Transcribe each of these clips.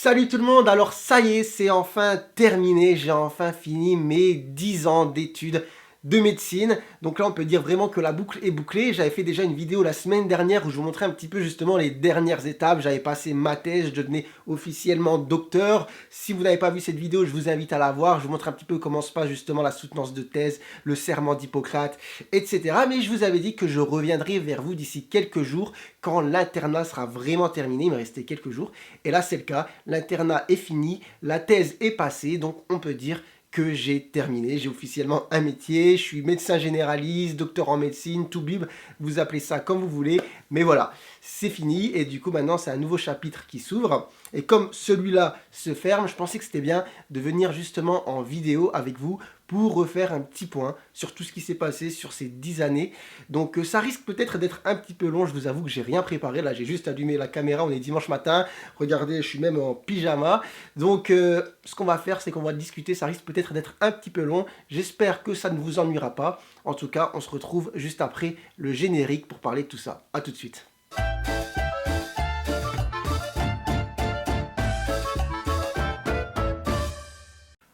Salut tout le monde, alors ça y est, c'est enfin terminé, j'ai enfin fini mes 10 ans d'études de médecine. Donc là on peut dire vraiment que la boucle est bouclée. J'avais fait déjà une vidéo la semaine dernière où je vous montrais un petit peu justement les dernières étapes. J'avais passé ma thèse, je devenais officiellement docteur. Si vous n'avez pas vu cette vidéo, je vous invite à la voir. Je vous montre un petit peu comment se passe justement la soutenance de thèse, le serment d'Hippocrate, etc. Mais je vous avais dit que je reviendrai vers vous d'ici quelques jours quand l'internat sera vraiment terminé. Il me restait quelques jours. Et là c'est le cas, l'internat est fini, la thèse est passée, donc on peut dire que j'ai terminé, j'ai officiellement un métier, je suis médecin généraliste, docteur en médecine, tout bib, vous appelez ça comme vous voulez, mais voilà, c'est fini et du coup maintenant c'est un nouveau chapitre qui s'ouvre et comme celui-là se ferme, je pensais que c'était bien de venir justement en vidéo avec vous pour refaire un petit point sur tout ce qui s'est passé sur ces 10 années. Donc ça risque peut-être d'être un petit peu long, je vous avoue que j'ai rien préparé, là j'ai juste allumé la caméra, on est dimanche matin, regardez, je suis même en pyjama. Donc ce qu'on va faire, c'est qu'on va discuter, ça risque peut-être d'être un petit peu long, j'espère que ça ne vous ennuiera pas. En tout cas, on se retrouve juste après le générique pour parler de tout ça. A tout de suite.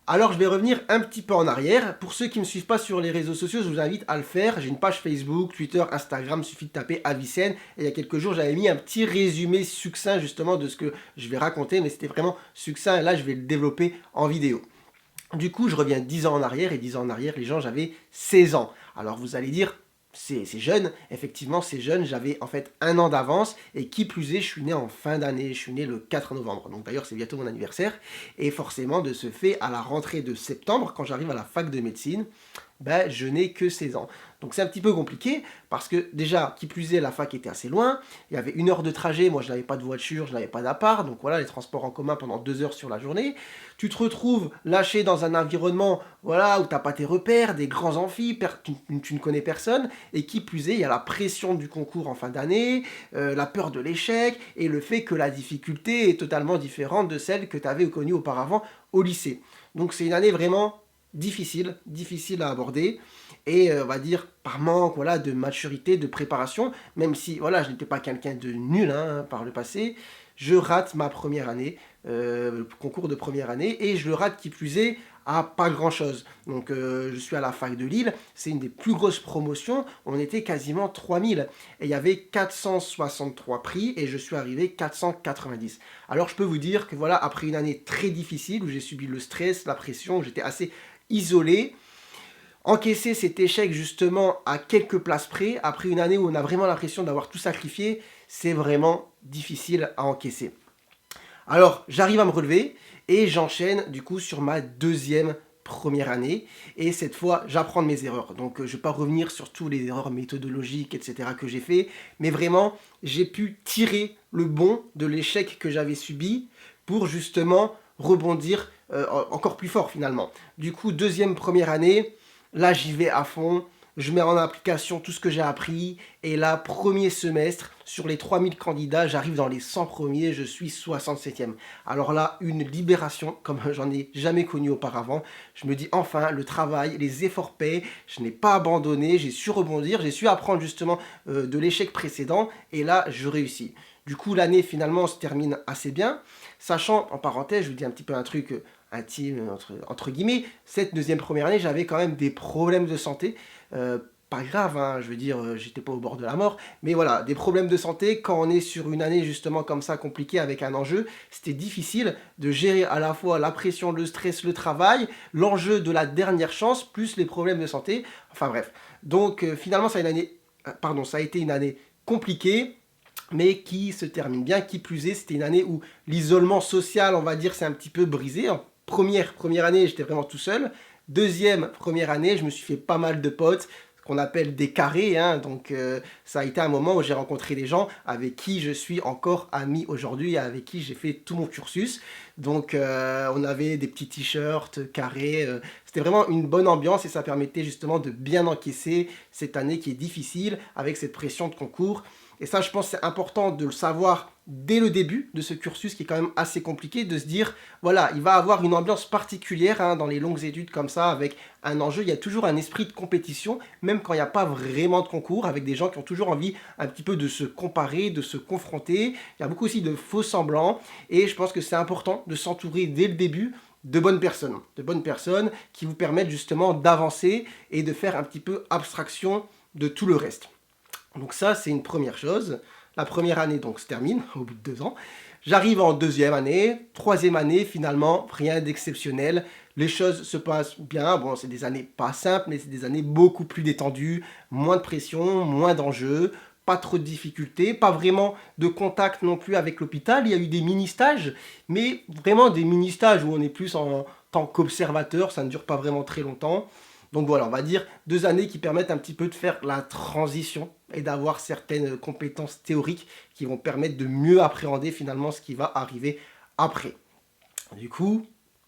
Alors je vais revenir un petit peu en arrière. Pour ceux qui ne me suivent pas sur les réseaux sociaux, je vous invite à le faire. J'ai une page Facebook, Twitter, Instagram, il suffit de taper Avicenne. Et il y a quelques jours, j'avais mis un petit résumé succinct justement de ce que je vais raconter, mais c'était vraiment succinct et là je vais le développer en vidéo. Du coup, je reviens 10 ans en arrière, et 10 ans en arrière, les gens, j'avais 16 ans. Alors vous allez dire, c'est jeune, effectivement c'est jeune, j'avais en fait un an d'avance, et qui plus est, je suis né en fin d'année, je suis né le 4 novembre, donc d'ailleurs c'est bientôt mon anniversaire, et forcément de ce fait, à la rentrée de septembre, quand j'arrive à la fac de médecine, ben, je n'ai que 16 ans. Donc c'est un petit peu compliqué, parce que déjà, qui plus est, la fac était assez loin, il y avait 1 heure de trajet, moi je n'avais pas de voiture, je n'avais pas d'appart, donc voilà, les transports en commun pendant 2 heures sur la journée. Tu te retrouves lâché dans un environnement voilà, où tu n'as pas tes repères, des grands amphis, tu ne connais personne, et qui plus est, il y a la pression du concours en fin d'année, la peur de l'échec, et le fait que la difficulté est totalement différente de celle que tu avais connue auparavant au lycée. Donc c'est une année vraiment difficile à aborder, et on va dire par manque voilà, de maturité, de préparation, même si voilà, je n'étais pas quelqu'un de nul hein, par le passé, je rate ma première année, le concours de première année, et je le rate qui plus est à pas grand chose. Donc je suis à la fac de Lille, c'est une des plus grosses promotions, on était quasiment 3000, et il y avait 463 prix, et je suis arrivé 490. Alors je peux vous dire que voilà, après une année très difficile, où j'ai subi le stress, la pression, où j'étais assez isolé, encaisser cet échec justement à quelques places près, après une année où on a vraiment l'impression d'avoir tout sacrifié, c'est vraiment difficile à encaisser. Alors, j'arrive à me relever et j'enchaîne du coup sur ma deuxième première année. Et cette fois, j'apprends de mes erreurs. Donc, je ne vais pas revenir sur toutes les erreurs méthodologiques, etc. que j'ai fait. Mais vraiment, j'ai pu tirer le bon de l'échec que j'avais subi pour justement rebondir encore plus fort finalement. Du coup, deuxième première année, là j'y vais à fond, je mets en application tout ce que j'ai appris, et là, premier semestre, sur les 3000 candidats, j'arrive dans les 100 premiers, je suis 67e. Alors là, une libération comme j'en ai jamais connu auparavant. Je me dis enfin, le travail, les efforts paient, je n'ai pas abandonné, j'ai su rebondir, j'ai su apprendre justement de l'échec précédent, et là, je réussis. Du coup, l'année finalement se termine assez bien, sachant, en parenthèse, je vous dis un petit peu un truc intime, entre guillemets, cette deuxième première année, j'avais quand même des problèmes de santé. Pas grave, hein, je veux dire, j'étais pas au bord de la mort, mais voilà, des problèmes de santé, quand on est sur une année justement comme ça, compliquée, avec un enjeu, c'était difficile de gérer à la fois la pression, le stress, le travail, l'enjeu de la dernière chance, plus les problèmes de santé, enfin bref. Donc finalement, ça a été une année compliquée, mais qui se termine bien, qui plus est, c'était une année où l'isolement social, on va dire, s'est un petit peu brisé. En première année, j'étais vraiment tout seul. Deuxième première année, je me suis fait pas mal de potes, ce qu'on appelle des carrés, hein. Donc ça a été un moment où j'ai rencontré des gens avec qui je suis encore ami aujourd'hui, et avec qui j'ai fait tout mon cursus. Donc on avait des petits t-shirts carrés, c'était vraiment une bonne ambiance, et ça permettait justement de bien encaisser cette année qui est difficile, avec cette pression de concours. Et ça, je pense que c'est important de le savoir dès le début de ce cursus qui est quand même assez compliqué, de se dire, voilà, il va avoir une ambiance particulière hein, dans les longues études comme ça, avec un enjeu, il y a toujours un esprit de compétition, même quand il n'y a pas vraiment de concours, avec des gens qui ont toujours envie un petit peu de se comparer, de se confronter. Il y a beaucoup aussi de faux semblants, et je pense que c'est important de s'entourer dès le début de bonnes personnes qui vous permettent justement d'avancer et de faire un petit peu abstraction de tout le reste. Donc ça, c'est une première chose. La première année, donc, se termine au bout de 2 ans. J'arrive en deuxième année, troisième année, finalement, rien d'exceptionnel. Les choses se passent bien. Bon, c'est des années pas simples, mais c'est des années beaucoup plus détendues, moins de pression, moins d'enjeux, pas trop de difficultés, pas vraiment de contact non plus avec l'hôpital. Il y a eu des mini-stages, mais vraiment des mini-stages où on est plus en tant qu'observateur, ça ne dure pas vraiment très longtemps. Donc voilà, on va dire 2 années qui permettent un petit peu de faire la transition et d'avoir certaines compétences théoriques qui vont permettre de mieux appréhender finalement ce qui va arriver après. Du coup,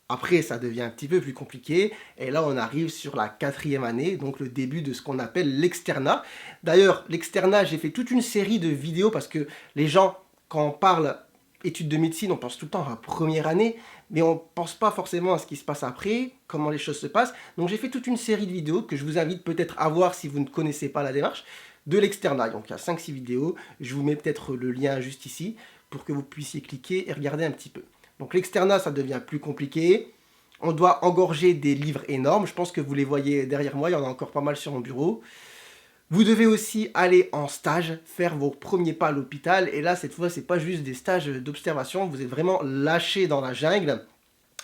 après ça devient un petit peu plus compliqué et là on arrive sur la quatrième année, donc le début de ce qu'on appelle l'externat. D'ailleurs, l'externat, j'ai fait toute une série de vidéos parce que les gens, quand on parle études de médecine, on pense tout le temps à la première année, mais on ne pense pas forcément à ce qui se passe après, comment les choses se passent. Donc j'ai fait toute une série de vidéos que je vous invite peut-être à voir si vous ne connaissez pas la démarche de l'externat. Donc il y a 5-6 vidéos, je vous mets peut-être le lien juste ici pour que vous puissiez cliquer et regarder un petit peu. Donc l'externat, ça devient plus compliqué. On doit engorger des livres énormes. Je pense que vous les voyez derrière moi, il y en a encore pas mal sur mon bureau. Vous devez aussi aller en stage, faire vos premiers pas à l'hôpital. Et là, cette fois, c'est pas juste des stages d'observation. Vous êtes vraiment lâché dans la jungle.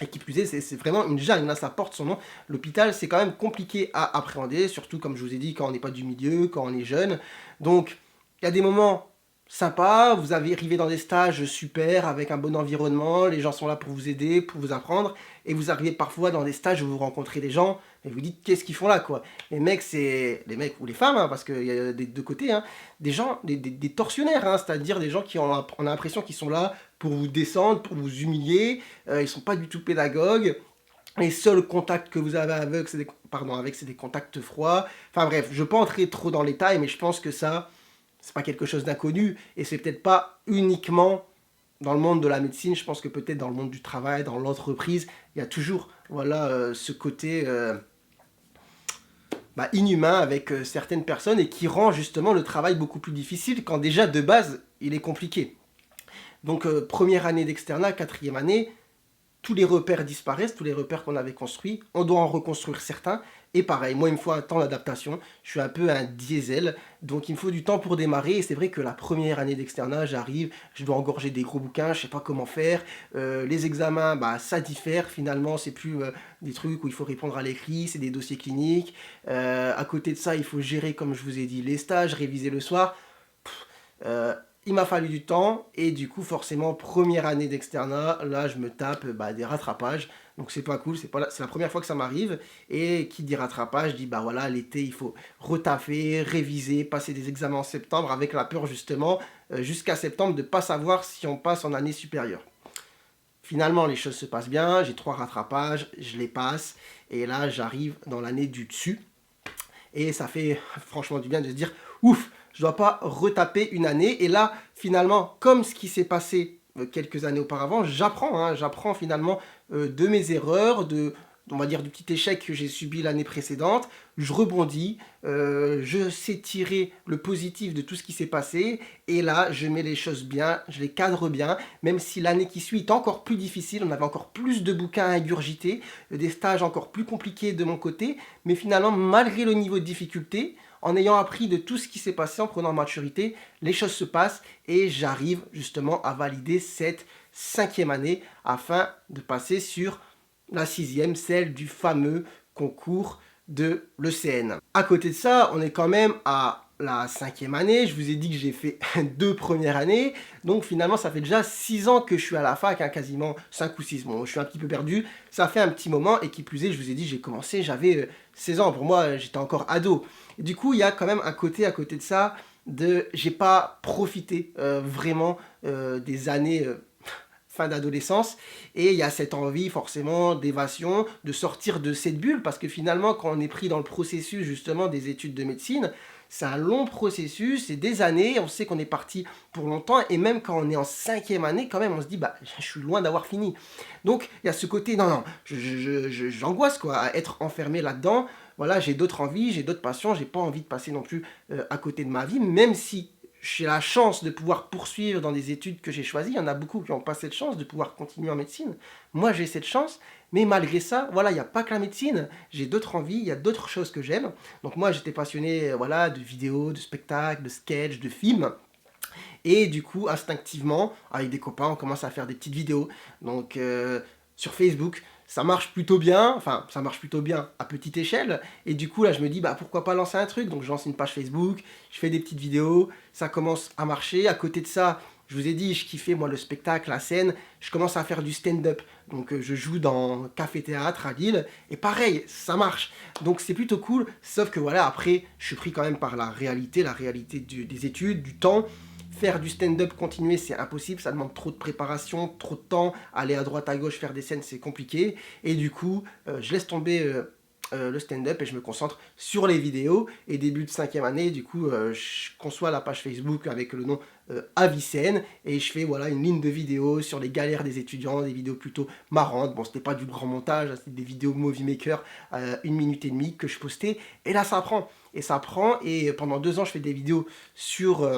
Et qui plus est, c'est vraiment une jungle. Là, ça porte son nom. L'hôpital, c'est quand même compliqué à appréhender. Surtout, comme je vous ai dit, quand on n'est pas du milieu, quand on est jeune. Donc, il y a des moments sympas. Vous arrivez dans des stages super, avec un bon environnement. Les gens sont là pour vous aider, pour vous apprendre. Et vous arrivez parfois dans des stages où vous rencontrez des gens et vous dites qu'est-ce qu'ils font là quoi. Les mecs, c'est les mecs ou les femmes, hein, parce qu'il y a des deux côtés, hein, des gens, des tortionnaires, hein, c'est-à-dire des gens qui ont on a l'impression qu'ils sont là pour vous descendre, pour vous humilier. Ils sont pas du tout pédagogues. Les seuls contacts que vous avez avec, c'est des contacts froids. Enfin bref, je ne vais pas entrer trop dans les détails, mais je pense que ça, c'est pas quelque chose d'inconnu et c'est peut-être pas uniquement dans le monde de la médecine, je pense que peut-être dans le monde du travail, dans l'entreprise, il y a toujours voilà, ce côté inhumain avec certaines personnes et qui rend justement le travail beaucoup plus difficile quand déjà de base il est compliqué. Donc première année d'externat, quatrième année, tous les repères disparaissent, tous les repères qu'on avait construits, on doit en reconstruire certains. Et pareil, moi il me faut un temps d'adaptation, je suis un peu un diesel, donc il me faut du temps pour démarrer. Et c'est vrai que la première année d'externat, j'arrive, je dois engorger des gros bouquins, je sais pas comment faire. Les examens, ça diffère finalement, c'est plus des trucs où il faut répondre à l'écrit, c'est des dossiers cliniques. À côté de ça, il faut gérer, comme je vous ai dit, les stages, réviser le soir. Il m'a fallu du temps et du coup forcément première année d'externat, là je me tape des rattrapages, donc c'est pas cool, c'est la première fois que ça m'arrive. Et qui dit rattrapage dit voilà, l'été il faut retaffer, réviser, passer des examens en septembre avec la peur justement jusqu'à septembre de pas savoir si on passe en année supérieure. Finalement les choses se passent bien, j'ai 3 rattrapages, je les passe et là j'arrive dans l'année du dessus et ça fait franchement du bien de se dire ouf, je ne dois pas retaper une année. Et là, finalement, comme ce qui s'est passé quelques années auparavant, j'apprends finalement de mes erreurs, on va dire du petit échec que j'ai subi l'année précédente. Je rebondis, je sais tirer le positif de tout ce qui s'est passé. Et là, je mets les choses bien, je les cadre bien, même si l'année qui suit est encore plus difficile. On avait encore plus de bouquins à ingurgiter, des stages encore plus compliqués de mon côté. Mais finalement, malgré le niveau de difficulté, en ayant appris de tout ce qui s'est passé, en prenant maturité, les choses se passent et j'arrive justement à valider cette 5e année afin de passer sur la 6e, celle du fameux concours de l'ECN. À côté de ça, on est quand même à la 5e année. Je vous ai dit que j'ai fait 2 premières années. Donc finalement, ça fait déjà 6 ans que je suis à la fac, quasiment 5 ou 6. Bon, je suis un petit peu perdu. Ça fait un petit moment et qui plus est, je vous ai dit, j'ai commencé, j'avais 16 ans. Pour moi, j'étais encore ado. Et du coup, il y a quand même un côté à côté de ça j'ai pas profité vraiment des années fin d'adolescence, et il y a cette envie forcément d'évasion, de sortir de cette bulle, parce que finalement, quand on est pris dans le processus justement des études de médecine, c'est un long processus, c'est des années, on sait qu'on est parti pour longtemps, et même quand on est en cinquième année, quand même, on se dit, bah, je suis loin d'avoir fini. Donc, il y a ce côté, non, non, j'angoisse, quoi, à être enfermé là-dedans. Voilà, j'ai d'autres envies, j'ai d'autres passions, j'ai pas envie de passer non plus à côté de ma vie, même si j'ai la chance de pouvoir poursuivre dans des études que j'ai choisies. Il y en a beaucoup qui n'ont pas cette chance de pouvoir continuer en médecine. Moi, j'ai cette chance, mais malgré ça, voilà, il n'y a pas que la médecine. J'ai d'autres envies, il y a d'autres choses que j'aime. Donc moi, j'étais passionné, voilà, de vidéos, de spectacles, de sketchs, de films. Et du coup, instinctivement, avec des copains, on commence à faire des petites vidéos. Donc, sur Facebook, ça marche plutôt bien. Enfin, ça marche plutôt bien à petite échelle. Et du coup, là, je me dis, bah, pourquoi pas lancer un truc. Donc, je lance une page Facebook, je fais des petites vidéos, ça commence à marcher. À côté de ça, je vous ai dit, je kiffais, moi, le spectacle, la scène. Je commence à faire du stand-up. Donc, je joue dans café-théâtre à Lille. Et pareil, ça marche. Donc, c'est plutôt cool. Sauf que, voilà, après, je suis pris quand même par la réalité des études, du temps. Faire du stand-up continuer, c'est impossible, ça demande trop de préparation, trop de temps, aller à droite à gauche faire des scènes, c'est compliqué. Et du coup, je laisse tomber le stand-up et je me concentre sur les vidéos. Et début de cinquième année, du coup, je conçois la page Facebook avec le nom Avicenne et je fais voilà une ligne de vidéos sur les galères des étudiants, des vidéos plutôt marrantes. Bon, c'était pas du grand montage, hein, c'était des vidéos Movie Maker, 1 minute et demie que je postais. Et là, ça prend. Et ça prend. Et pendant 2 ans, je fais des vidéos sur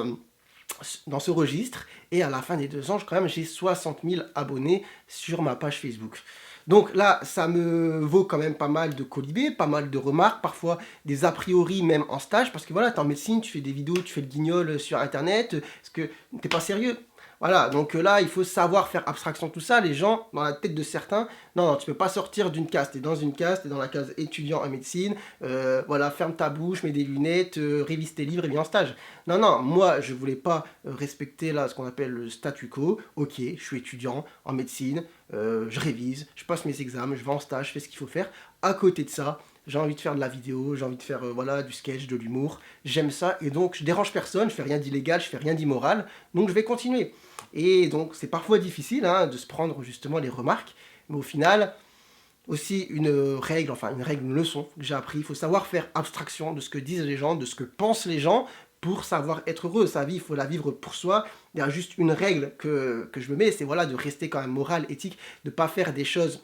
dans ce registre, et à la fin des 2 ans, quand même, j'ai 60 000 abonnés sur ma page Facebook. Donc là, ça me vaut quand même pas mal de colibés, pas mal de remarques, parfois des a priori même en stage, parce que voilà, t'es en médecine, tu fais des vidéos, tu fais le guignol sur internet, parce que t'es pas sérieux. Voilà, donc là, il faut savoir faire abstraction de tout ça. Les gens, dans la tête de certains, non, non, tu peux pas sortir d'une case. T'es dans une case, t'es dans la case étudiant en médecine. Voilà, ferme ta bouche, mets des lunettes, révise tes livres et viens en stage. Non, non, moi, je voulais pas respecter là ce qu'on appelle le statu quo. Ok, je suis étudiant en médecine, je révise, je passe mes examens, je vais en stage, je fais ce qu'il faut faire. À côté de ça, j'ai envie de faire de la vidéo, j'ai envie de faire voilà, du sketch, de l'humour. J'aime ça et donc je dérange personne, je fais rien d'illégal, je fais rien d'immoral. Donc je vais continuer. Et donc c'est parfois difficile hein, de se prendre justement les remarques, mais au final, aussi une règle, une leçon que j'ai appris, il faut savoir faire abstraction de ce que disent les gens, de ce que pensent les gens, pour savoir être heureux. Sa vie, il faut la vivre pour soi. Il y a juste une règle que je me mets, c'est voilà, de rester quand même moral, éthique, de ne pas faire des choses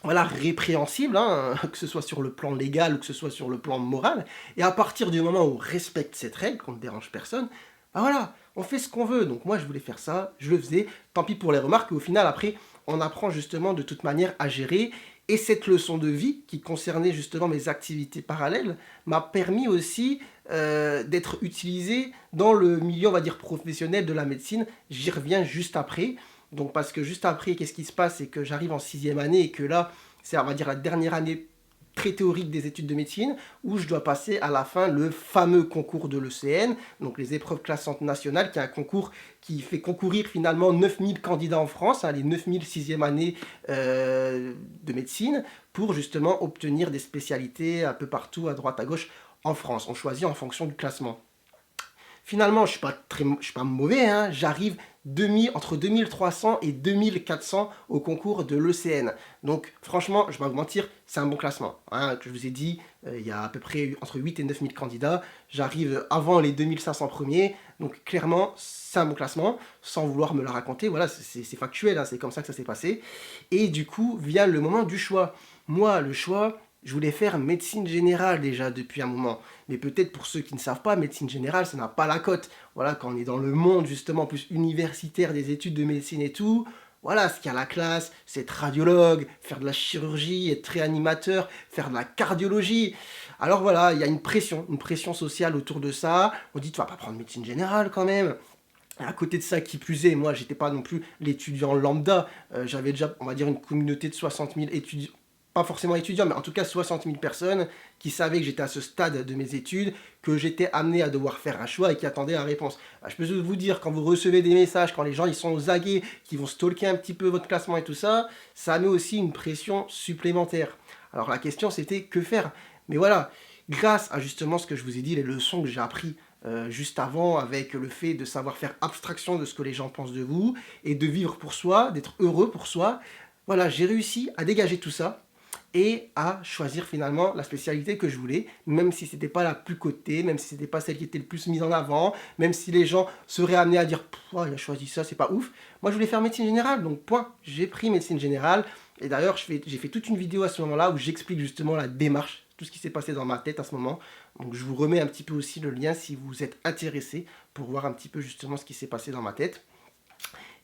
voilà, répréhensibles, hein, que ce soit sur le plan légal ou que ce soit sur le plan moral. Et à partir du moment où on respecte cette règle, qu'on ne dérange personne, bah voilà, on fait ce qu'on veut. Donc moi, je voulais faire ça, je le faisais. Tant pis pour les remarques. Et au final, après, on apprend justement de toute manière à gérer. Et cette leçon de vie qui concernait justement mes activités parallèles m'a permis aussi d'être utilisée dans le milieu, on va dire, professionnel de la médecine. J'y reviens juste après. Donc parce que juste après, qu'est-ce qui se passe? C'est que j'arrive en sixième année et que là, c'est on va dire la dernière année très théorique des études de médecine, où je dois passer à la fin le fameux concours de l'ECN, donc les épreuves classantes nationales, qui est un concours qui fait concourir finalement 9000 candidats en France, hein, les 9000 sixième années de médecine, pour justement obtenir des spécialités un peu partout, à droite, à gauche, en France. On choisit en fonction du classement. Finalement, je suis pas mauvais, hein, j'arrive entre 2300 et 2400 au concours de l'ECN. Donc franchement, je vais pas vous mentir, c'est un bon classement. Hein, je vous ai dit, il y a à peu près entre 8 et 9000 candidats. J'arrive avant les 2500 premiers. Donc clairement, c'est un bon classement, sans vouloir me la raconter. Voilà, c'est factuel, hein, c'est comme ça que ça s'est passé. Et du coup, vient le moment du choix. Moi, le choix, je voulais faire médecine générale déjà depuis un moment. Mais peut-être pour ceux qui ne savent pas, médecine générale, ça n'a pas la cote. Voilà, quand on est dans le monde justement plus universitaire des études de médecine et tout, voilà, ce qu'il y a la classe, c'est être radiologue, faire de la chirurgie, être réanimateur, faire de la cardiologie. Alors voilà, il y a une pression sociale autour de ça. On dit, tu vas pas prendre médecine générale quand même. À côté de ça, qui plus est, moi, j'étais pas non plus l'étudiant lambda. J'avais déjà, on va dire, une communauté de 60 000 étudiants, pas forcément étudiants, mais en tout cas 60 000 personnes qui savaient que j'étais à ce stade de mes études, que j'étais amené à devoir faire un choix et qui attendaient la réponse. Je peux vous dire, quand vous recevez des messages, quand les gens ils sont aux aguets, qui vont stalker un petit peu votre classement et tout ça, ça met aussi une pression supplémentaire. Alors la question c'était que faire? Mais voilà, grâce à justement ce que je vous ai dit, les leçons que j'ai appris juste avant avec le fait de savoir faire abstraction de ce que les gens pensent de vous et de vivre pour soi, d'être heureux pour soi. Voilà, j'ai réussi à dégager tout ça et à choisir finalement la spécialité que je voulais, même si c'était pas la plus cotée, même si c'était pas celle qui était le plus mise en avant, même si les gens seraient amenés à dire oh, il a choisi ça, c'est pas ouf. Moi je voulais faire médecine générale, donc point, j'ai pris médecine générale. Et d'ailleurs j'ai fait toute une vidéo à ce moment-là où j'explique justement la démarche, tout ce qui s'est passé dans ma tête à ce moment. Donc je vous remets un petit peu aussi le lien si vous êtes intéressé pour voir un petit peu justement ce qui s'est passé dans ma tête.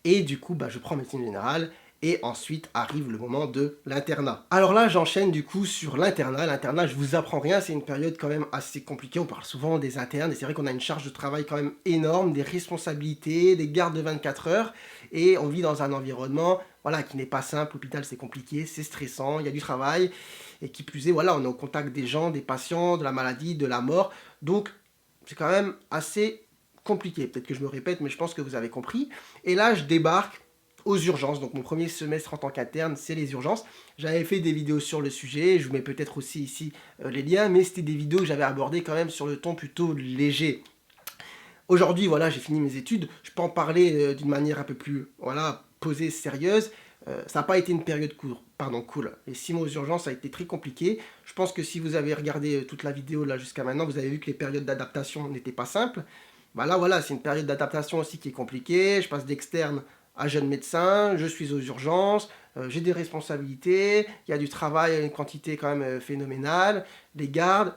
Et du coup, je prends médecine générale. Et ensuite arrive le moment de l'internat. Alors là, j'enchaîne du coup sur l'internat. L'internat, je vous apprends rien, c'est une période quand même assez compliquée. On parle souvent des internes et c'est vrai qu'on a une charge de travail quand même énorme, des responsabilités, des gardes de 24 heures. Et on vit dans un environnement voilà, qui n'est pas simple. L'hôpital, c'est compliqué, c'est stressant, il y a du travail. Et qui plus est, voilà, on est au contact des gens, des patients, de la maladie, de la mort. Donc, c'est quand même assez compliqué. Peut-être que je me répète, mais je pense que vous avez compris. Et là, je débarque aux urgences. Donc mon premier semestre en tant qu'interne, c'est les urgences. J'avais fait des vidéos sur le sujet, je vous mets peut-être aussi ici les liens, mais c'était des vidéos que j'avais abordées quand même sur le ton plutôt léger. Aujourd'hui, voilà, j'ai fini mes études, je peux en parler d'une manière un peu plus voilà, posée, sérieuse. Ça n'a pas été une période cool. Les 6 mois aux urgences, ça a été très compliqué. Je pense que si vous avez regardé toute la vidéo là jusqu'à maintenant, vous avez vu que les périodes d'adaptation n'étaient pas simples. Là, voilà, c'est une période d'adaptation aussi qui est compliquée. Je passe d'externe à jeune médecin, je suis aux urgences, j'ai des responsabilités, il y a du travail à une quantité quand même phénoménale, des gardes,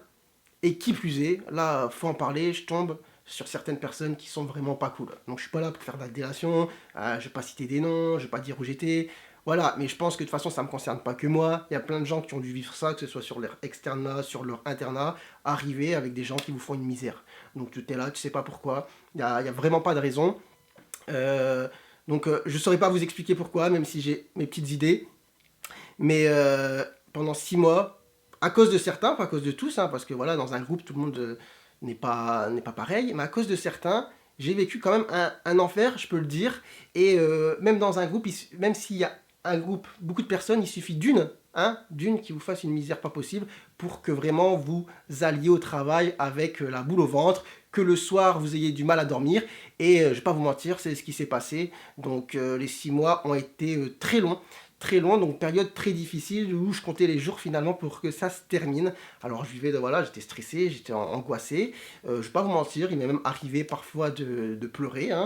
et qui plus est, là, faut en parler, je tombe sur certaines personnes qui sont vraiment pas cool. Donc je suis pas là pour faire de la délation, je vais pas citer des noms, je vais pas dire où j'étais, voilà, mais je pense que de toute façon ça me concerne pas que moi, il y a plein de gens qui ont dû vivre ça, que ce soit sur leur externat, sur leur internat, arriver avec des gens qui vous font une misère. Donc tu es là, tu sais pas pourquoi, il y a vraiment pas de raison. Donc je ne saurais pas vous expliquer pourquoi, même si j'ai mes petites idées. Mais pendant 6 mois, à cause de certains, pas à cause de tous, hein, parce que voilà, dans un groupe, tout le monde n'est pas pareil, mais à cause de certains, j'ai vécu quand même un enfer, je peux le dire. Et même dans un groupe, même s'il y a un groupe, beaucoup de personnes, il suffit d'une qui vous fasse une misère pas possible pour que vraiment vous alliez au travail avec la boule au ventre, que le soir vous ayez du mal à dormir. Et je vais pas vous mentir, c'est ce qui s'est passé. Donc les 6 mois ont été très long, donc période très difficile où je comptais les jours finalement pour que ça se termine. Alors je vivais voilà, j'étais stressé, j'étais angoissé. Je vais pas vous mentir, il m'est même arrivé parfois de pleurer. Hein.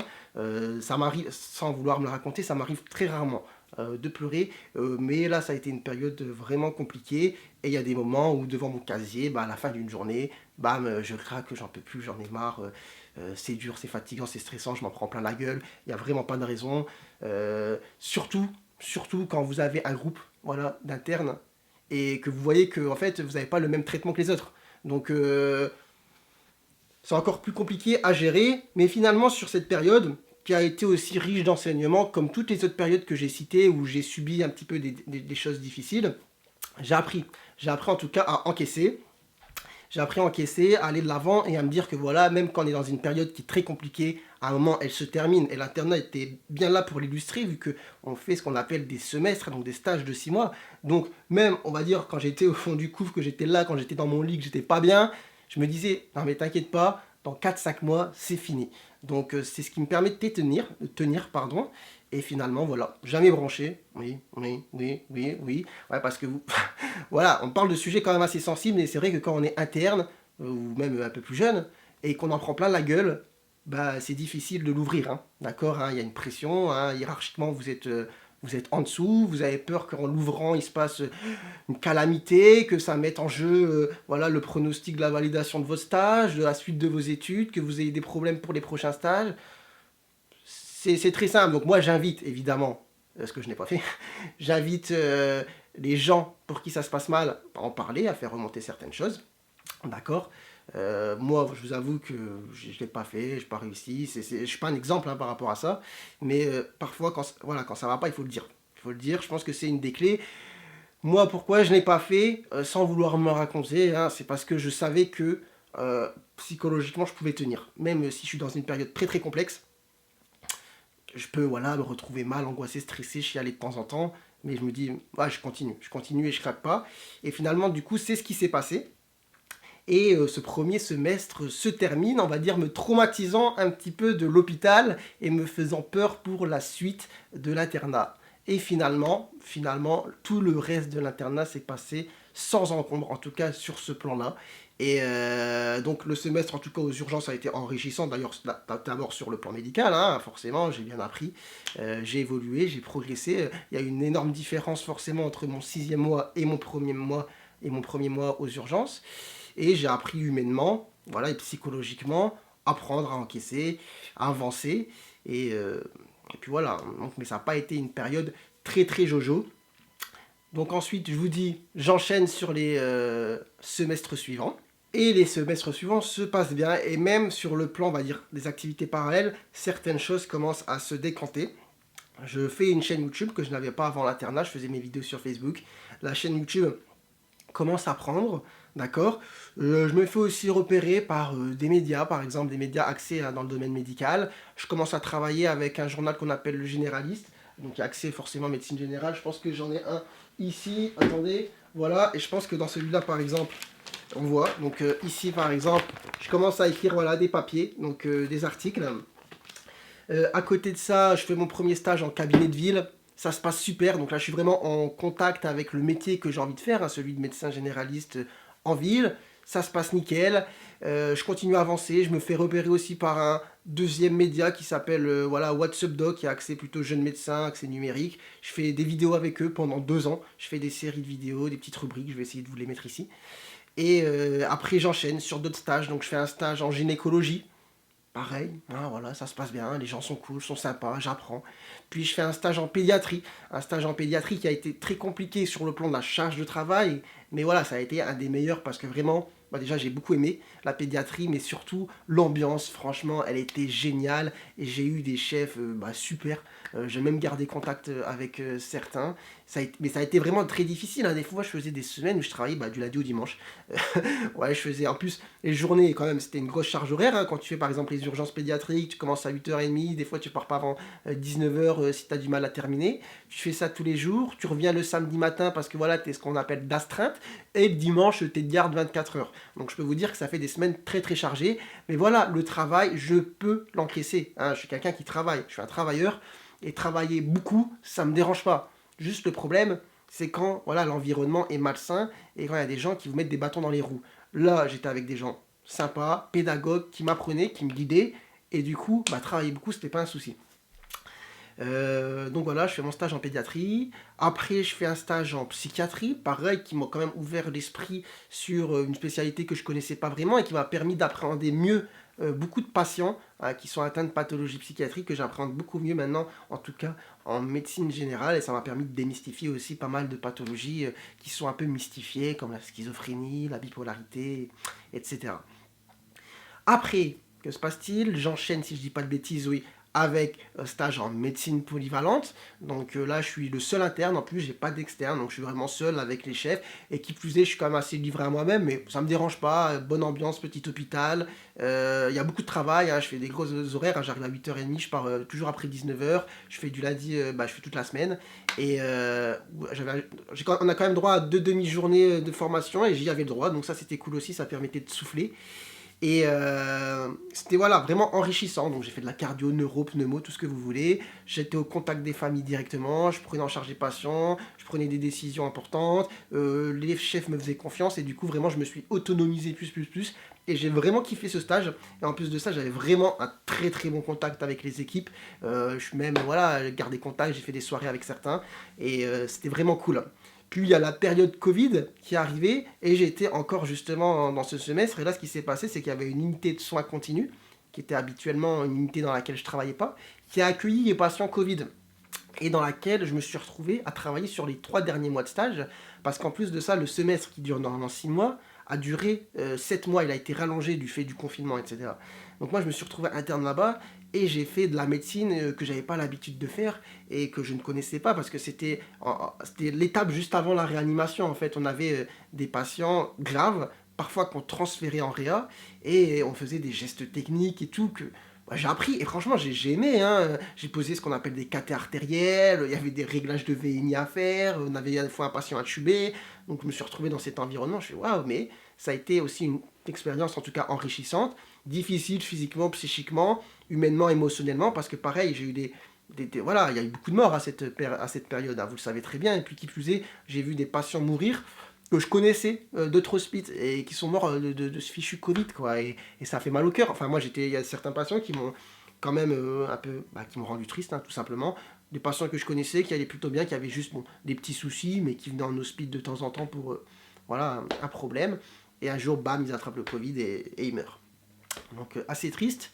Ça m'arrive, sans vouloir me le raconter, ça m'arrive très rarement de pleurer. Mais là, ça a été une période vraiment compliquée. Et il y a des moments où devant mon casier, à la fin d'une journée, bam, je craque, j'en peux plus, j'en ai marre. C'est dur, c'est fatigant, c'est stressant, je m'en prends plein la gueule. Il n'y a vraiment pas de raison. Surtout quand vous avez un groupe voilà, d'internes et que vous voyez que en fait, vous n'avez pas le même traitement que les autres. Donc c'est encore plus compliqué à gérer. Mais finalement, sur cette période, qui a été aussi riche d'enseignements, comme toutes les autres périodes que j'ai citées, où j'ai subi un petit peu des choses difficiles, j'ai appris. J'ai appris en tout cas à encaisser. J'ai appris à encaisser, à aller de l'avant et à me dire que voilà, même quand on est dans une période qui est très compliquée, à un moment elle se termine. Et l'internat était bien là pour l'illustrer, vu qu'on fait ce qu'on appelle des semestres, donc des stages de 6 mois. Donc même, on va dire, quand j'étais au fond du couvre, que j'étais là, quand j'étais dans mon lit, que j'étais pas bien, je me disais, non mais t'inquiète pas, dans 4-5 mois, c'est fini. Donc c'est ce qui me permet de tenir, pardon. Et finalement, voilà, jamais branché. Oui. Ouais, parce que vous, voilà, on parle de sujets quand même assez sensibles, mais c'est vrai que quand on est interne, ou même un peu plus jeune, et qu'on en prend plein la gueule, c'est difficile de l'ouvrir, hein, d'accord, hein, il y a une pression, hein, hiérarchiquement vous êtes en dessous, vous avez peur qu'en l'ouvrant il se passe une calamité, que ça mette en jeu voilà, le pronostic de la validation de vos stages, de la suite de vos études, que vous ayez des problèmes pour les prochains stages. C'est très simple, donc moi j'invite évidemment, ce que je n'ai pas fait, j'invite les gens pour qui ça se passe mal à en parler, à faire remonter certaines choses. D'accord. Moi, je vous avoue que je ne l'ai pas fait, je n'ai pas réussi. Je ne suis pas un exemple hein, par rapport à ça. Mais parfois, voilà, quand ça ne va pas, il faut le dire. Il faut le dire, je pense que c'est une des clés. Moi, pourquoi je ne l'ai pas fait, sans vouloir me raconter, hein, c'est parce que je savais que psychologiquement, je pouvais tenir. Même si je suis dans une période très très complexe, je peux voilà, me retrouver mal, angoissé, stressé, chialer de temps en temps. Mais je me dis, ouais, je continue et je craque pas. Et finalement, du coup, c'est ce qui s'est passé. Et ce premier semestre se termine, on va dire, me traumatisant un petit peu de l'hôpital et me faisant peur pour la suite de l'internat. Et finalement, tout le reste de l'internat s'est passé sans encombre, en tout cas sur ce plan-là. Et donc le semestre, en tout cas aux urgences, a été enrichissant. D'ailleurs, d'abord sur le plan médical, hein, forcément, j'ai bien appris, j'ai évolué, j'ai progressé. Il y a une énorme différence forcément entre mon sixième mois et mon premier mois aux urgences. Et j'ai appris humainement, voilà, et psychologiquement, à apprendre, à encaisser, à avancer. Et, euh, et puis voilà. Donc, mais ça n'a pas été une période très très jojo. Donc ensuite, je vous dis, j'enchaîne sur les semestres suivants. Et les semestres suivants se passent bien. Et même sur le plan, on va dire, des activités parallèles, certaines choses commencent à se décanter. Je fais une chaîne YouTube que je n'avais pas avant l'internat. Je faisais mes vidéos sur Facebook. La chaîne YouTube commence à prendre, d'accord. Je me fais aussi repérer par des médias, par exemple des médias axés dans le domaine médical. Je commence à travailler avec un journal qu'on appelle Le Généraliste, donc qui est axé forcément médecine générale. Je pense que j'en ai un ici, attendez, voilà, et je pense que dans celui-là, par exemple, on voit, donc ici, par exemple, je commence à écrire, voilà, des papiers, donc des articles. À côté de ça, je fais mon premier stage en cabinet de ville. Ça se passe super. Donc là, je suis vraiment en contact avec le métier que j'ai envie de faire, hein, celui de médecin généraliste en ville. Ça se passe nickel. Je continue à avancer. Je me fais repérer aussi par un deuxième média qui s'appelle voilà, What's Up Doc, qui est axé plutôt jeunes médecins, axé numérique. Je fais des vidéos avec eux pendant 2 ans. Je fais des séries de vidéos, des petites rubriques. Je vais essayer de vous les mettre ici. Et après, j'enchaîne sur d'autres stages. Donc, je fais un stage en gynécologie. Pareil, hein, voilà, ça se passe bien, les gens sont cool, sont sympas, j'apprends. Puis je fais un stage en pédiatrie qui a été très compliqué sur le plan de la charge de travail, mais voilà, ça a été un des meilleurs parce que vraiment, bah déjà j'ai beaucoup aimé la pédiatrie, mais surtout l'ambiance, franchement, elle était géniale et j'ai eu des chefs super. J'ai même gardé contact avec certains. Mais ça a été vraiment très difficile, hein. Des fois, je faisais des semaines où je travaillais du lundi au dimanche. Ouais, je faisais en plus les journées, quand même, c'était une grosse charge horaire, hein. Quand tu fais par exemple les urgences pédiatriques, tu commences à 8h30, des fois tu pars pas avant 19h si tu as du mal à terminer. Tu fais ça tous les jours, tu reviens le samedi matin parce que voilà, tu es ce qu'on appelle d'astreinte, et le dimanche, tu es de garde 24 heures. Donc je peux vous dire que ça fait des semaines très très chargées, mais voilà, le travail, je peux l'encaisser, hein. Je suis quelqu'un qui travaille, je suis un travailleur, et travailler beaucoup, ça me dérange pas. Juste le problème, c'est quand voilà, l'environnement est malsain et quand il y a des gens qui vous mettent des bâtons dans les roues. Là, j'étais avec des gens sympas, pédagogues, qui m'apprenaient, qui me guidaient, et du coup, travailler beaucoup, c'était pas un souci. Donc voilà, je fais mon stage en pédiatrie. Après, je fais un stage en psychiatrie, pareil, qui m'a quand même ouvert l'esprit sur une spécialité que je connaissais pas vraiment et qui m'a permis d'appréhender mieux beaucoup de patients qui sont atteints de pathologies psychiatriques, que j'appréhende beaucoup mieux maintenant, en tout cas en médecine générale, et ça m'a permis de démystifier aussi pas mal de pathologies qui sont un peu mystifiées, comme la schizophrénie, la bipolarité, etc. Après, que se passe-t-il? J'enchaîne, si je dis pas de bêtises, oui, avec un stage en médecine polyvalente. Donc là, je suis le seul interne, en plus, j'ai pas d'externe, donc je suis vraiment seul avec les chefs. Et qui plus est, je suis quand même assez livré à moi-même, mais ça me dérange pas. Bonne ambiance, petit hôpital. Il y a beaucoup de travail, hein, je fais des gros horaires, hein, j'arrive à 8h30, je pars toujours après 19h. Je fais du lundi, je fais toute la semaine. Et on a quand même droit à 2 demi-journées de formation, et j'y avais le droit, donc ça c'était cool aussi, ça permettait de souffler. Et c'était voilà, vraiment enrichissant. Donc j'ai fait de la cardio, neuro, pneumo, tout ce que vous voulez. J'étais au contact des familles directement, je prenais en charge les patients, je prenais des décisions importantes. Les chefs me faisaient confiance et du coup vraiment je me suis autonomisé plus. Et j'ai vraiment kiffé ce stage. Et en plus de ça, j'avais vraiment un très très bon contact avec les équipes. Je suis même voilà, gardé contact, j'ai fait des soirées avec certains. Et c'était vraiment cool. Puis il y a la période Covid qui est arrivée et j'étais encore justement dans ce semestre. Et là, ce qui s'est passé, c'est qu'il y avait une unité de soins continus, qui était habituellement une unité dans laquelle je ne travaillais pas, qui a accueilli les patients Covid et dans laquelle je me suis retrouvé à travailler sur les 3 derniers mois de stage. Parce qu'en plus de ça, le semestre qui dure normalement 6 mois a duré 7 mois. Il a été rallongé du fait du confinement, etc. Donc moi, je me suis retrouvé interne là-bas et j'ai fait de la médecine que j'avais pas l'habitude de faire et que je ne connaissais pas parce que c'était l'étape juste avant la réanimation. En fait, on avait des patients graves, parfois qu'on transférait en réa, et on faisait des gestes techniques et tout que j'ai appris. Et franchement, j'ai aimé, hein. J'ai posé ce qu'on appelle des cathéters artériels, il y avait des réglages de VNI à faire, on avait des fois un patient intubé, donc je me suis retrouvé dans cet environnement. Je suis waouh, mais ça a été aussi une expérience en tout cas enrichissante, difficile physiquement, psychiquement, humainement, émotionnellement, parce que pareil, j'ai eu voilà, il y a eu beaucoup de morts à cette période, hein, vous le savez très bien, et puis qui plus est, j'ai vu des patients mourir que je connaissais d'autres hospices et qui sont morts de ce fichu Covid, quoi, et ça fait mal au cœur. Enfin, moi, il y a certains patients qui m'ont quand même un peu, qui m'ont rendu triste, hein, tout simplement. Des patients que je connaissais, qui allaient plutôt bien, qui avaient juste bon, des petits soucis, mais qui venaient en hospice de temps en temps pour, voilà, un problème. Et un jour, bam, ils attrapent le Covid et ils meurent. Donc, assez triste.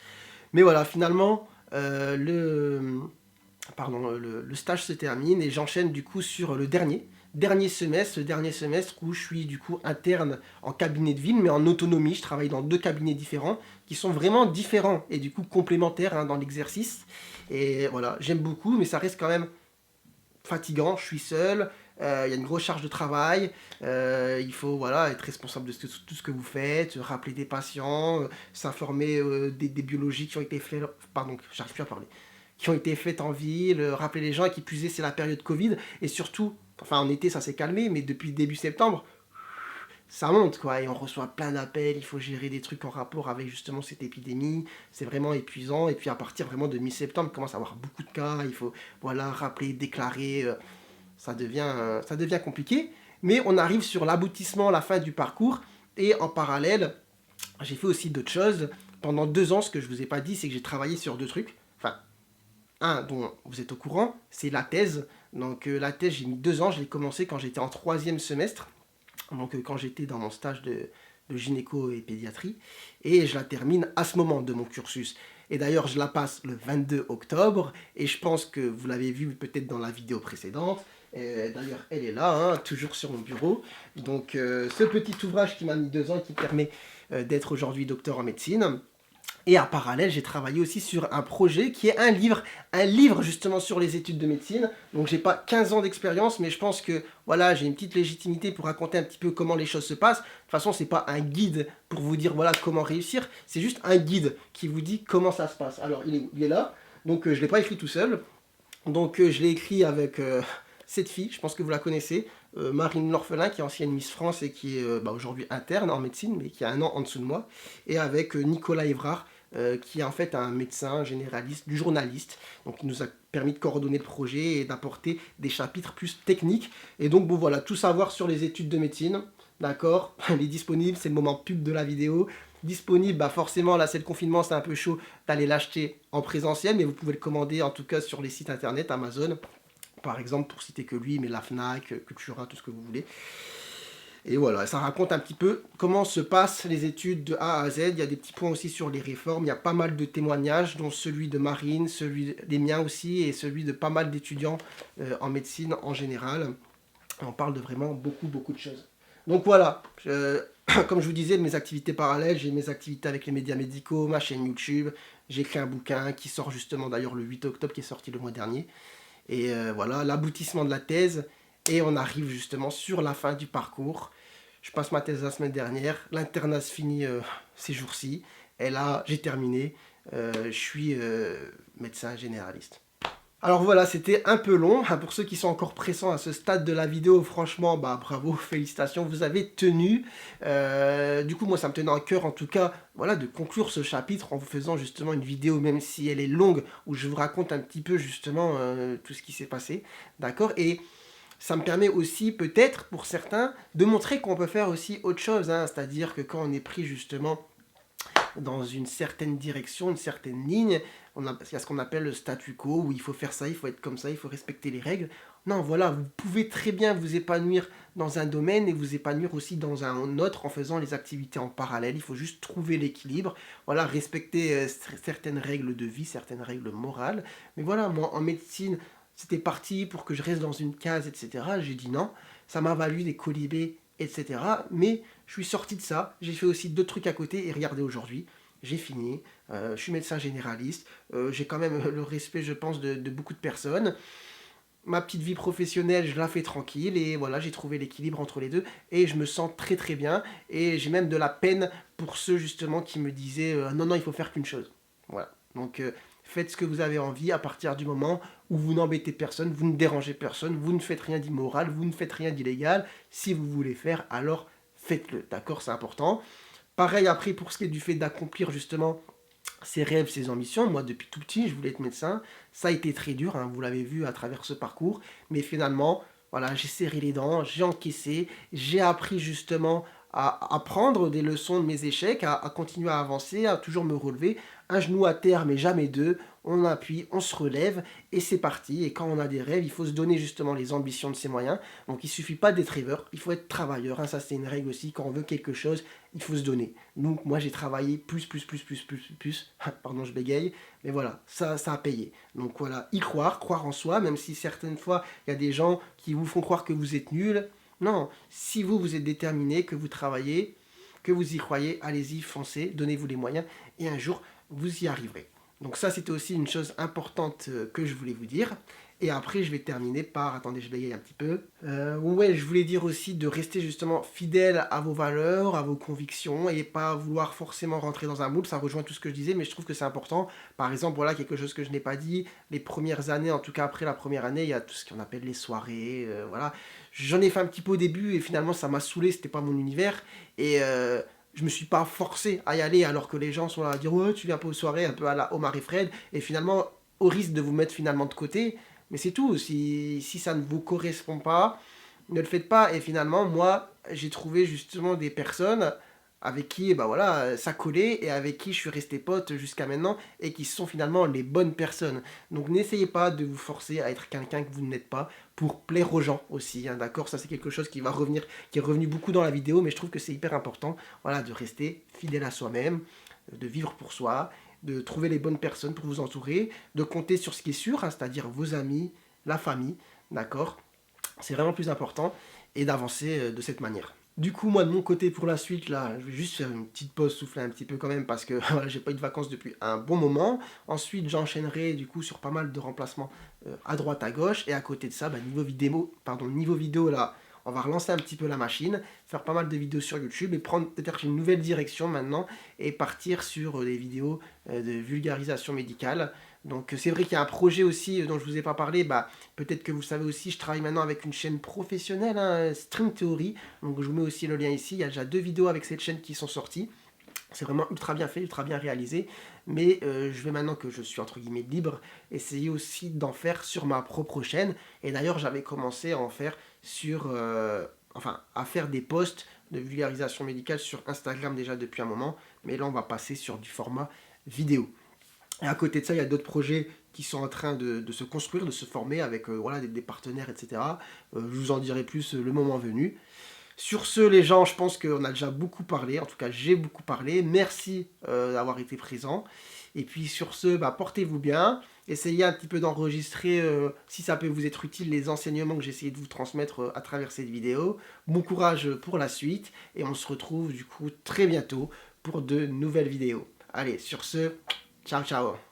Mais voilà, finalement, le stage se termine et j'enchaîne du coup sur le dernier semestre où je suis du coup interne en cabinet de ville, mais en autonomie. Je travaille dans 2 cabinets différents qui sont vraiment différents et du coup complémentaires, hein, dans l'exercice. Et voilà, j'aime beaucoup, mais ça reste quand même fatigant. Je suis seul, il y a une grosse charge de travail, il faut voilà, être responsable de tout ce que vous faites, rappeler des patients, s'informer des biologies qui ont été faites, pardon, j'arrive plus à parler, qui ont été faites en ville, rappeler les gens, et qui plus est, c'est la période Covid, et surtout, enfin en été ça s'est calmé, mais depuis début septembre, ça monte quoi, et on reçoit plein d'appels, il faut gérer des trucs en rapport avec justement cette épidémie, c'est vraiment épuisant, et puis à partir vraiment de mi-septembre, il commence à avoir beaucoup de cas, il faut voilà, rappeler, déclarer, ça devient compliqué, mais on arrive sur l'aboutissement, la fin du parcours, et en parallèle, j'ai fait aussi d'autres choses. Pendant 2 ans, ce que je vous ai pas dit, c'est que j'ai travaillé sur 2 trucs. Enfin, un dont vous êtes au courant, c'est la thèse. Donc la thèse, j'ai mis 2 ans, je l'ai commencé quand j'étais en 3e semestre, donc quand j'étais dans mon stage de gynéco et pédiatrie, et je la termine à ce moment de mon cursus. Et d'ailleurs, je la passe le 22 octobre, et je pense que vous l'avez vu peut-être dans la vidéo précédente. D'ailleurs, elle est là, hein, toujours sur mon bureau. Donc, ce petit ouvrage qui m'a mis 2 ans et qui permet d'être aujourd'hui docteur en médecine. Et en parallèle, j'ai travaillé aussi sur un projet qui est un livre justement sur les études de médecine. Donc j'ai pas 15 ans d'expérience, mais je pense que voilà, j'ai une petite légitimité pour raconter un petit peu comment les choses se passent. De toute façon, c'est pas un guide pour vous dire voilà comment réussir, c'est juste un guide qui vous dit comment ça se passe. Alors il est là, donc je l'ai pas écrit tout seul. Donc je l'ai écrit avec cette fille, je pense que vous la connaissez, Marine L'Orphelin, qui est ancienne Miss France et qui est aujourd'hui interne en médecine, mais qui a un an en dessous de moi, et avec Nicolas Évrard, qui est en fait un médecin généraliste, du journaliste, donc il nous a permis de coordonner le projet et d'apporter des chapitres plus techniques. Et donc bon voilà, tout savoir sur les études de médecine, d'accord, il est disponible, c'est le moment pub de la vidéo. Disponible, bah forcément là c'est le confinement, c'est un peu chaud d'aller l'acheter en présentiel, mais vous pouvez le commander en tout cas sur les sites internet, Amazon par exemple, pour citer que lui, mais la Fnac, Cultura, tout ce que vous voulez. Et voilà, ça raconte un petit peu comment se passent les études de A à Z. Il y a des petits points aussi sur les réformes. Il y a pas mal de témoignages, dont celui de Marine, celui des miens aussi, et celui de pas mal d'étudiants en médecine en général. On parle de vraiment beaucoup, beaucoup de choses. Donc voilà, comme je vous disais, mes activités parallèles, j'ai mes activités avec les médias médicaux, ma chaîne YouTube. J'ai écrit un bouquin qui sort justement d'ailleurs le 8 octobre, qui est sorti le mois dernier. Et voilà, l'aboutissement de la thèse. Et on arrive justement sur la fin du parcours. Je passe ma thèse la semaine dernière. L'internat se finit ces jours-ci. Et là, j'ai terminé. Je suis médecin généraliste. Alors voilà, c'était un peu long. Pour ceux qui sont encore pressants à ce stade de la vidéo, franchement, bah bravo, félicitations, vous avez tenu. Du coup, moi, ça me tenait à cœur, en tout cas, voilà, de conclure ce chapitre en vous faisant justement une vidéo, même si elle est longue, où je vous raconte un petit peu justement tout ce qui s'est passé, d'accord. Et ça me permet aussi, peut-être, pour certains, de montrer qu'on peut faire aussi autre chose, hein. C'est-à-dire que quand on est pris justement dans une certaine direction, une certaine ligne. Il y a ce qu'on appelle le statu quo, où il faut faire ça, il faut être comme ça, il faut respecter les règles. Non, voilà, vous pouvez très bien vous épanouir dans un domaine et vous épanouir aussi dans un autre en faisant les activités en parallèle. Il faut juste trouver l'équilibre, voilà, respecter certaines règles de vie, certaines règles morales. Mais voilà, moi, en médecine, c'était parti pour que je reste dans une case, etc. J'ai dit non, ça m'a valu des colibés, etc. Mais je suis sorti de ça, j'ai fait aussi d'autres trucs à côté et regardez aujourd'hui, j'ai fini, je suis médecin généraliste, j'ai quand même le respect, je pense, de beaucoup de personnes. Ma petite vie professionnelle, je la fais tranquille et voilà, j'ai trouvé l'équilibre entre les deux et je me sens très très bien et j'ai même de la peine pour ceux justement qui me disaient non, non, il faut faire qu'une chose. Voilà, donc faites ce que vous avez envie à partir du moment où vous n'embêtez personne, vous ne dérangez personne, vous ne faites rien d'immoral, vous ne faites rien d'illégal. Si vous voulez faire, alors faites-le, d'accord, c'est important. Pareil après pour ce qui est du fait d'accomplir justement ses rêves, ses ambitions. Moi, depuis tout petit, je voulais être médecin. Ça a été très dur, hein, vous l'avez vu à travers ce parcours. Mais finalement, voilà, j'ai serré les dents, j'ai encaissé, j'ai appris justement à prendre des leçons de mes échecs, à continuer à avancer, à toujours me relever. Un genou à terre, mais jamais deux. On appuie, on se relève et c'est parti. Et quand on a des rêves, il faut se donner justement les ambitions de ses moyens. Donc il suffit pas d'être rêveur, il faut être travailleur, hein. Ça c'est une règle aussi. Quand on veut quelque chose, il faut se donner. Donc moi j'ai travaillé plus. Pardon, je bégaye. Mais voilà, ça a payé. Donc voilà, y croire, croire en soi, même si certaines fois il y a des gens qui vous font croire que vous êtes nul. Non, si vous êtes déterminé, que vous travaillez, que vous y croyez, allez-y, foncez, donnez-vous les moyens et un jour vous y arriverez. Donc ça, c'était aussi une chose importante que je voulais vous dire. Et après, je vais terminer par... Attendez, je bégaye un petit peu. Ouais, je voulais dire aussi de rester justement fidèle à vos valeurs, à vos convictions, et pas vouloir forcément rentrer dans un moule. Ça rejoint tout ce que je disais, mais je trouve que c'est important. Par exemple, voilà, quelque chose que je n'ai pas dit. Les premières années, en tout cas après la première année, il y a tout ce qu'on appelle les soirées. Voilà. J'en ai fait un petit peu au début, et finalement, ça m'a saoulé, c'était pas mon univers. Et... je me suis pas forcé à y aller alors que les gens sont là à dire ouais tu viens pas aux soirées un peu à la Omar et Fred et finalement au risque de vous mettre finalement de côté, mais c'est tout. Si ça ne vous correspond pas, ne le faites pas. Et finalement moi j'ai trouvé justement des personnes avec qui bah voilà ça collait et avec qui je suis resté pote jusqu'à maintenant et qui sont finalement les bonnes personnes. Donc n'essayez pas de vous forcer à être quelqu'un que vous n'êtes pas pour plaire aux gens aussi, hein, d'accord. Ça c'est quelque chose qui va revenir, qui est revenu beaucoup dans la vidéo, mais je trouve que c'est hyper important, voilà, de rester fidèle à soi-même, de vivre pour soi, de trouver les bonnes personnes pour vous entourer, de compter sur ce qui est sûr, hein, c'est-à-dire vos amis, la famille, d'accord. C'est vraiment plus important et d'avancer de cette manière. Du coup, moi de mon côté pour la suite, là, je vais juste faire une petite pause, souffler un petit peu quand même parce que voilà, j'ai pas eu de vacances depuis un bon moment. Ensuite, j'enchaînerai du coup sur pas mal de remplacements à droite, à gauche. Et à côté de ça, bah, niveau vidéo là, on va relancer un petit peu la machine, faire pas mal de vidéos sur YouTube et prendre peut-être une nouvelle direction maintenant et partir sur des vidéos de vulgarisation médicale. Donc c'est vrai qu'il y a un projet aussi dont je vous ai pas parlé, bah, peut-être que vous savez aussi, je travaille maintenant avec une chaîne professionnelle, hein, String Theory, donc je vous mets aussi le lien ici, il y a déjà 2 vidéos avec cette chaîne qui sont sorties. C'est vraiment ultra bien fait, ultra bien réalisé, mais je vais maintenant que je suis entre guillemets libre, essayer aussi d'en faire sur ma propre chaîne. Et d'ailleurs j'avais commencé à en faire sur, enfin à faire des posts de vulgarisation médicale sur Instagram déjà depuis un moment, mais là on va passer sur du format vidéo. Et à côté de ça, il y a d'autres projets qui sont en train de se construire, de se former avec voilà, des partenaires, etc. Je vous en dirai plus le moment venu. Sur ce, les gens, je pense qu'on a déjà beaucoup parlé. En tout cas, j'ai beaucoup parlé. Merci d'avoir été présent. Et puis sur ce, bah, portez-vous bien. Essayez un petit peu d'enregistrer, si ça peut vous être utile, les enseignements que j'ai essayé de vous transmettre à travers cette vidéo. Bon courage pour la suite. Et on se retrouve du coup très bientôt pour de nouvelles vidéos. Allez, sur ce, ciao ciao.